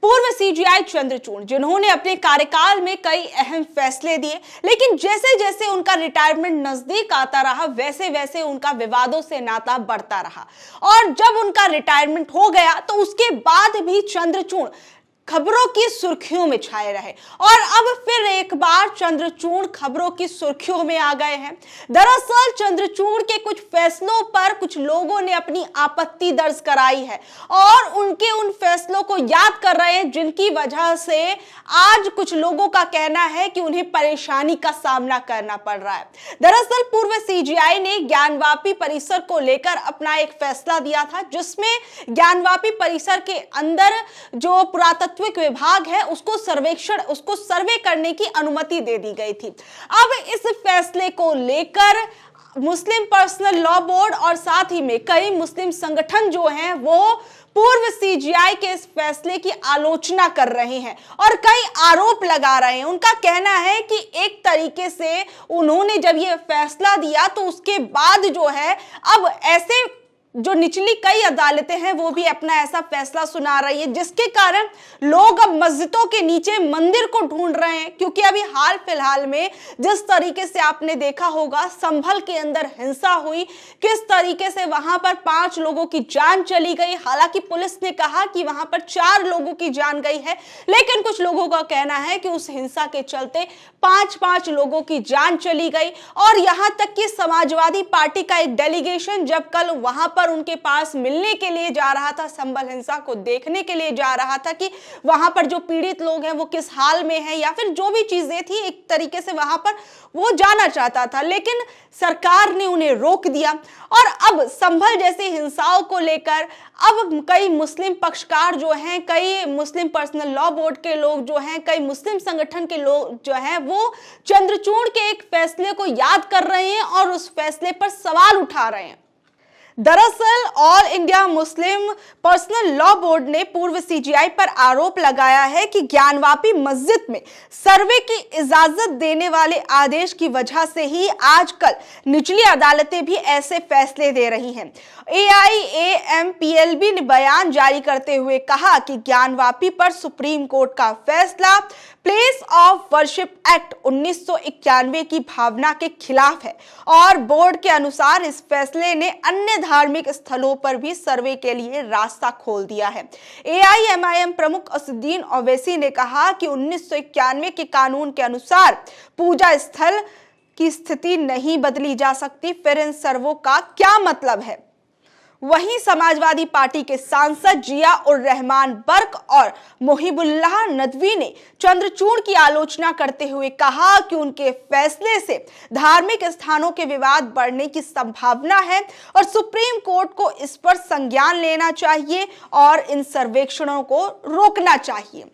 पूर्व सीजीआई चंद्रचूड़ जिन्होंने अपने कार्यकाल में कई अहम फैसले दिए, लेकिन जैसे जैसे उनका रिटायरमेंट नजदीक आता रहा वैसे वैसे उनका विवादों से नाता बढ़ता रहा। और जब उनका रिटायरमेंट हो गया तो उसके बाद भी चंद्रचूड़ खबरों की सुर्खियों में छाए रहे और अब फिर एक बार चंद्रचूड़ खबरों की सुर्खियों में आ गए हैं। दरअसल चंद्रचूड़ के कुछ फैसलों पर कुछ लोगों ने अपनी आपत्ति दर्ज कराई है और उनके उन फैसलों को याद कर रहे हैं, जिनकी वजह से आज कुछ लोगों का कहना है कि उन्हें परेशानी का सामना करना पड़ रहा है। दरअसल पूर्व सीजीआई ने ज्ञानवापी परिसर को लेकर अपना एक फैसला दिया था, जिसमें ज्ञानवापी परिसर के अंदर जो पुरातत्व विभाग है उसको सर्वे करने की अनुमति दे दी गई थी। अब इस फैसले को लेकर मुस्लिम पर्सनल लॉ बोर्ड और साथ ही में कई मुस्लिम संगठन जो हैं वो पूर्व सीजीआई के इस फैसले की आलोचना कर रहे हैं और कई आरोप लगा रहे हैं। उनका कहना है कि एक तरीके से उन्होंने जब ये फैसला दिया तो उसके बाद जो है अब ऐसे जो निचली कई अदालतें हैं वो भी अपना ऐसा फैसला सुना रही है, जिसके कारण लोग अब मस्जिदों के नीचे मंदिर को ढूंढ रहे हैं। क्योंकि अभी हाल फिलहाल में जिस तरीके से आपने देखा होगा संभल के अंदर हिंसा हुई, किस तरीके से वहां पर 5 लोगों की जान चली गई। हालांकि पुलिस ने कहा कि वहां पर 4 लोगों की जान गई है, लेकिन कुछ लोगों का कहना है कि उस हिंसा के चलते 5 लोगों की जान चली गई। और यहां तक कि समाजवादी पार्टी का एक डेलीगेशन जब कल वहां पर उनके पास मिलने के लिए जा रहा था, संभल हिंसा को देखने के लिए जा रहा था कि वहां पर जो पीड़ित लोग हैं वो किस हाल में हैं या फिर जो भी चीजें थी, एक तरीके से वहां पर वो जाना चाहता था, लेकिन सरकार ने उन्हें रोक दिया। और अब संभल जैसी हिंसाओं को लेकर अब कई मुस्लिम पक्षकार जो हैं, कई मुस्लिम पर्सनल लॉ बोर्ड के लोग जो हैं, कई मुस्लिम संगठन के लोग जो हैं वो चंद्रचूड़ के एक फैसले को याद कर रहे हैं और उस फैसले पर सवाल उठा रहे हैं। दरअसल all India Muslim personal law board ने पूर्व सीजीआई पर आरोप लगाया है कि ज्ञानवापी मस्जिद में सर्वे की इजाजत देने वाले आदेश की वजह से ही आजकल निचली अदालतें भी ऐसे फैसले दे रही हैं। AIAMPLB ने बयान जारी करते हुए कहा कि ज्ञानवापी पर सुप्रीम कोर्ट का फैसला प्लेस ऑफ वर्शिप एक्ट 1991 की भावना के खिलाफ है और बोर्ड के अनुसार इस फैसले ने अन्य धार्मिक स्थलों पर भी सर्वे के लिए रास्ता खोल दिया है। AIMIM प्रमुख असदुद्दीन ओवैसी ने कहा कि 1991 के कानून के अनुसार पूजा स्थल की स्थिति नहीं बदली जा सकती, फिर इन सर्वों का क्या मतलब है। वहीं समाजवादी पार्टी के सांसद जिया उर रहमान बर्क और मोहिबुल्लाह नदवी ने चंद्रचूड़ की आलोचना करते हुए कहा कि उनके फैसले से धार्मिक स्थानों के विवाद बढ़ने की संभावना है और सुप्रीम कोर्ट को इस पर संज्ञान लेना चाहिए और इन सर्वेक्षणों को रोकना चाहिए।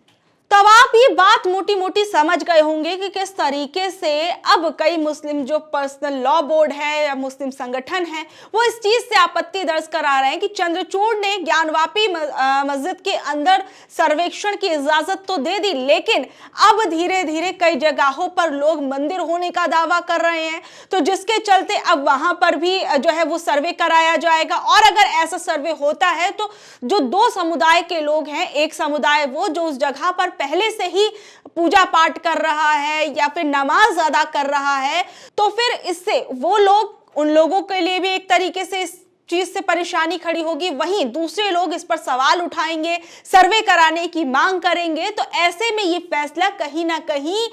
तब आप ये बात मोटी मोटी समझ गए होंगे कि किस तरीके से अब कई मुस्लिम जो पर्सनल लॉ बोर्ड है या मुस्लिम संगठन है वो इस चीज से आपत्ति दर्ज करा रहे हैं कि चंद्रचूड़ ने ज्ञानवापी मस्जिद के अंदर सर्वेक्षण की इजाजत तो दे दी, लेकिन अब धीरे धीरे कई जगहों पर लोग मंदिर होने का दावा कर रहे हैं, तो जिसके चलते अब वहां पर भी जो है वो सर्वे कराया जाएगा। और अगर ऐसा सर्वे होता है तो जो 2 समुदाय के लोग हैं, एक समुदाय वो जो उस जगह पर पहले से ही पूजा पाठ कर रहा है या फिर नमाज अदा कर रहा है, तो फिर इससे वो लोग, उन लोगों के लिए भी एक तरीके से इस चीज से परेशानी खड़ी होगी। वहीं दूसरे लोग इस पर सवाल उठाएंगे, सर्वे कराने की मांग करेंगे, तो ऐसे में ये फैसला कहीं ना कहीं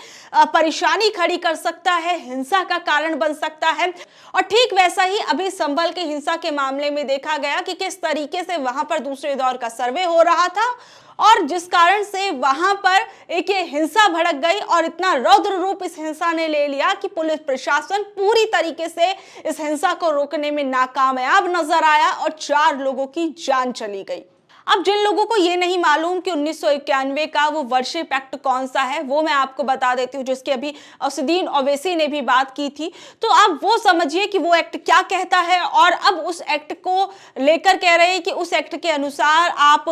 परेशानी खड़ी कर सकता है, हिंसा का कारण बन सकता है। और ठीक वैसा ही अभी संभल के हिंसा के मामले में देखा गया कि किस तरीके से वहां पर दूसरे दौर का सर्वे हो रहा था और जिस कारण से वहां पर एक ये हिंसा भड़क गई और इतना रौद्र रूप इस हिंसा ने ले लिया कि पुलिस प्रशासन पूरी तरीके से इस हिंसा को रोकने में नाकामयाब नजर आया और 4 लोगों की जान चली गई। अब जिन लोगों को ये नहीं मालूम कि 1991 का वो वर्शिप एक्ट कौन सा है, वो मैं आपको बता देती हूँ, जिसकी अभी असदुद्दीन ओवैसी ने भी बात की थी। तो आप वो समझिए कि वो एक्ट क्या कहता है और अब उस एक्ट को लेकर कह रहे हैं कि उस एक्ट के अनुसार आप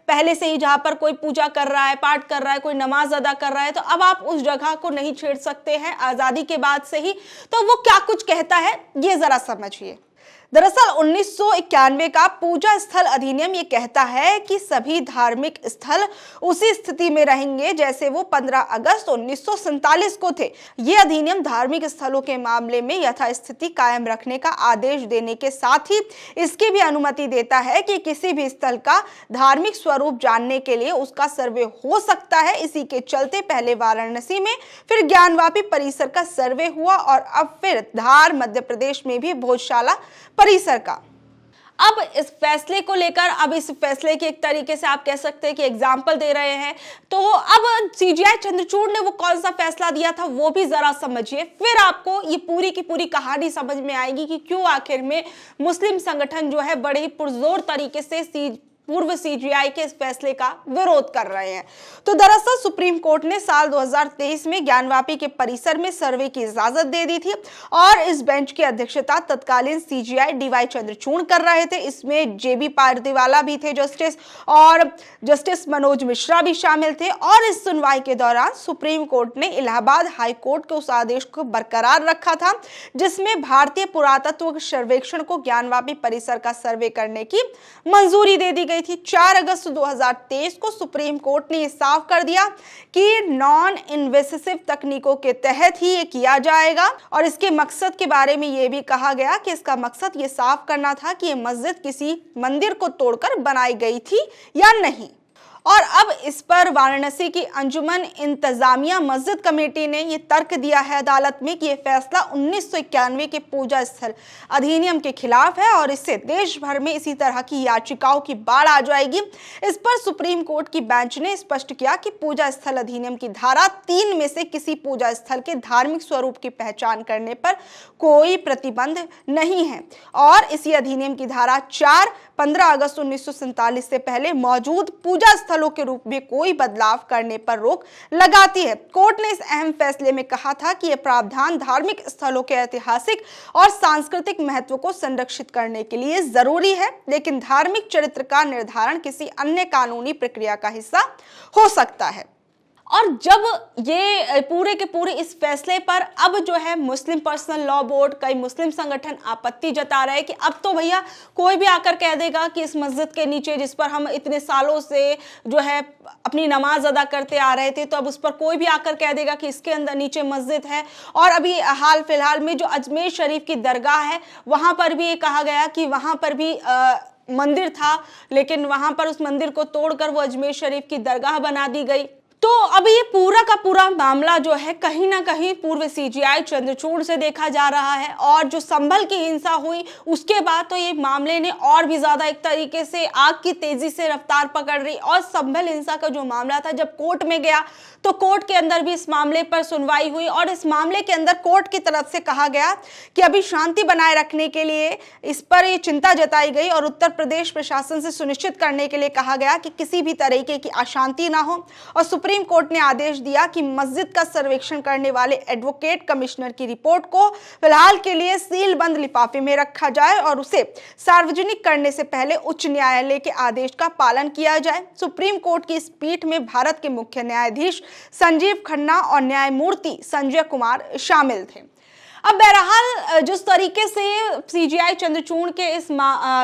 पहले से ही जहाँ पर कोई पूजा कर रहा है, पाठ कर रहा है, कोई नमाज अदा कर रहा है, तो अब आप उस जगह को नहीं छेड़ सकते हैं आज़ादी के बाद से ही। तो वो क्या कुछ कहता है ये जरा समझिए। दरअसल 1991 का पूजा स्थल अधिनियम ये कहता है कि सभी धार्मिक स्थल उसी स्थिति में रहेंगे जैसे वो 15 अगस्त 1947 को थे। ये अधिनियम धार्मिक स्थलों के मामले में यथास्थिति कायम रखने का आदेश देने के साथ ही इसकी भी अनुमति देता है कि किसी भी स्थल का धार्मिक स्वरूप जानने के लिए उसका सर्वे हो सकता है। इसी के चलते पहले वाराणसी में, फिर ज्ञानवापी परिसर का सर्वे हुआ और अब फिर धार मध्य प्रदेश में भी भोजशाला परिसर का। अब इस फैसले को लेकर, अब इस फैसले के एक तरीके से आप कह सकते हैं कि एग्जाम्पल दे रहे हैं। तो अब सीजीआई चंद्रचूड़ ने वो कौन सा फैसला दिया था वो भी जरा समझिए, फिर आपको ये पूरी की पूरी कहानी समझ में आएगी कि क्यों आखिर में मुस्लिम संगठन जो है बड़े ही पुरजोर तरीके से पूर्व सीजीआई के इस फैसले का विरोध कर रहे हैं। तो दरअसल सुप्रीम कोर्ट ने साल 2023 में ज्ञानवापी के परिसर में सर्वे की इजाजत दे दी थी और इस बेंच की अध्यक्षता तत्कालीन सीजीआई डीवाई चंद्रचूड़ कर रहे थे। इसमें जेबी पारदीवाला भी थे जस्टिस, और जस्टिस मनोज मिश्रा भी शामिल थे। और इस सुनवाई के दौरान सुप्रीम कोर्ट ने इलाहाबाद हाई कोर्ट के उस आदेश को बरकरार रखा था जिसमें भारतीय पुरातत्व सर्वेक्षण को ज्ञानवापी परिसर का सर्वे करने की मंजूरी दे दी गई थी। 4 अगस्त 2023 को सुप्रीम कोर्ट ने यह साफ कर दिया कि नॉन इन्वेसिव तकनीकों के तहत ही ये किया जाएगा। और इसके मकसद के बारे में यह भी कहा गया कि इसका मकसद ये साफ करना था कि ये मस्जिद किसी मंदिर को तोड़कर बनाई गई थी या नहीं। और अब इस पर वाराणसी की अंजुमन इंतजामिया मस्जिद कमेटी ने यह तर्क दिया है अदालत में कि यह फैसला 1991 के पूजा स्थल अधिनियम के खिलाफ है और इससे देश भर में इसी तरह की याचिकाओं की बाढ़ आ जाएगी। इस पर सुप्रीम कोर्ट की बेंच ने स्पष्ट किया कि पूजा स्थल अधिनियम की धारा 3 में से किसी पूजा स्थल के धार्मिक स्वरूप की पहचान करने पर कोई प्रतिबंध नहीं है और इसी अधिनियम की धारा 4 15 अगस्त 1947 से पहले मौजूद पूजा स्थलों के रूप में कोई बदलाव करने पर रोक लगाती है। कोर्ट ने इस अहम फैसले में कहा था कि यह प्रावधान धार्मिक स्थलों के ऐतिहासिक और सांस्कृतिक महत्व को संरक्षित करने के लिए जरूरी है, लेकिन धार्मिक चरित्र का निर्धारण किसी अन्य कानूनी प्रक्रिया का हिस्सा हो सकता है। और जब ये पूरे के पूरे इस फैसले पर अब जो है मुस्लिम पर्सनल लॉ बोर्ड, कई मुस्लिम संगठन आपत्ति जता रहे हैं कि अब तो भैया कोई भी आकर कह देगा कि इस मस्जिद के नीचे जिस पर हम इतने सालों से जो है अपनी नमाज अदा करते आ रहे थे, तो अब उस पर कोई भी आकर कह देगा कि इसके अंदर नीचे मस्जिद है। और अभी हाल फिलहाल में जो अजमेर शरीफ की दरगाह है वहां पर भी ये कहा गया कि वहां पर भी मंदिर था, लेकिन वहां पर उस मंदिर को तोड़कर वो अजमेर शरीफ की दरगाह बना दी गई। तो अब ये पूरा का पूरा मामला जो है कहीं ना कहीं पूर्व सीजीआई चंद्रचूड़ से देखा जा रहा है। और जो संभल की हिंसा हुई उसके बाद तो ये मामले ने और भी ज्यादा एक तरीके से आग की तेजी से रफ्तार पकड़ रही। और संभल हिंसा का जो मामला था जब कोर्ट में गया तो कोर्ट के अंदर भी इस मामले पर सुनवाई हुई और इस मामले के अंदर कोर्ट की तरफ से कहा गया कि अभी शांति बनाए रखने के लिए इस पर ये चिंता जताई गई और उत्तर प्रदेश प्रशासन से सुनिश्चित करने के लिए कहा गया कि किसी भी तरीके की अशांति ना हो। और सुप्रीम कोर्ट ने आदेश दिया कि मस्जिद का सर्वेक्षण करने वाले एडवोकेट कमिश्नर की रिपोर्ट को फिलहाल के लिए सील बंद लिफाफे में रखा जाए और उसे सार्वजनिक करने से पहले उच्च न्यायालय के आदेश का पालन किया जाए। सुप्रीम कोर्ट की इस पीठ में भारत के मुख्य न्यायाधीश संजीव खन्ना और न्यायमूर्ति संजय कुमार शामिल थे। अब बहरहाल जिस तरीके से सीजीआई चंद्रचूड़ के इस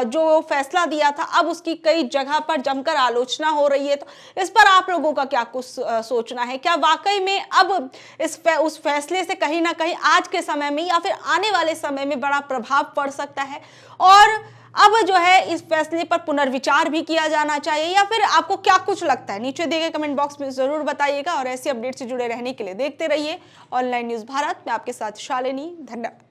जो फैसला दिया था अब उसकी कई जगह पर जमकर आलोचना हो रही है, तो इस पर आप लोगों का क्या कुछ सोचना है? क्या वाकई में अब उस फैसले से कहीं ना कहीं आज के समय में या फिर आने वाले समय में बड़ा प्रभाव पड़ सकता है और अब जो है इस फैसले पर पुनर्विचार भी किया जाना चाहिए, या फिर आपको क्या कुछ लगता है? नीचे दिए गए कमेंट बॉक्स में जरूर बताइएगा और ऐसी अपडेट से जुड़े रहने के लिए देखते रहिए ऑनलाइन न्यूज़ भारत। मैं आपके साथ शालिनी, धन्यवाद।